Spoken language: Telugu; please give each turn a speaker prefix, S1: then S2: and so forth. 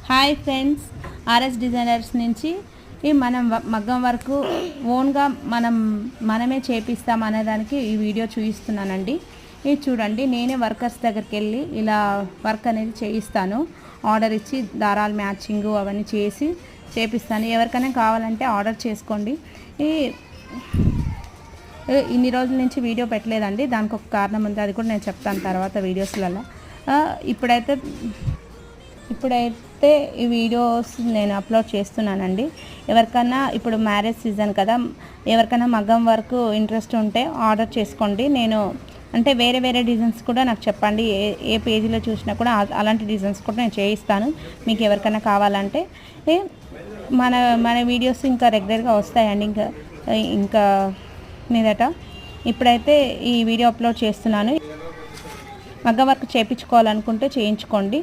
S1: హాయ్ ఫ్రెండ్స్, ఆర్ఎస్ డిజైనర్స్ నుంచి మనం మగ్గం వరకు ఓన్గా మనమే చేపిస్తాం అనేదానికి ఈ వీడియో చూపిస్తున్నానండి. ఇది చూడండి, నేనే వర్కర్స్ దగ్గరికి వెళ్ళి ఇలా వర్క్ అనేది చేయిస్తాను. ఆర్డర్ ఇచ్చి దారాలు మ్యాచింగు అవన్నీ చేపిస్తాను. ఎవరికైనా కావాలంటే ఆర్డర్ చేసుకోండి. ఇన్ని రోజుల నుంచి వీడియో పెట్టలేదండి, దానికి ఒక కారణం ఉంది, అది కూడా నేను చెప్తాను తర్వాత వీడియోస్లలో. ఇప్పుడైతే ఈ వీడియోస్ నేను అప్లోడ్ చేస్తున్నానండి. ఎవరికైనా ఇప్పుడు మ్యారేజ్ సీజన్ కదా, ఎవరికైనా మగ్గం వరకు ఇంట్రెస్ట్ ఉంటే ఆర్డర్ చేసుకోండి. నేను అంటే వేరే డిజైన్స్ కూడా నాకు చెప్పండి, ఏ పేజీలో చూసినా కూడా అలాంటి డిజైన్స్ కూడా నేను చేయిస్తాను. మీకు ఎవరికైనా కావాలంటే మన వీడియోస్ ఇంకా రెగ్యులర్గా వస్తాయండి. ఇంకా మీదట ఇప్పుడైతే ఈ వీడియో అప్లోడ్ చేస్తున్నాను. మగ్గం వర్క్ చేయించుకోవాలనుకుంటే చేయించుకోండి.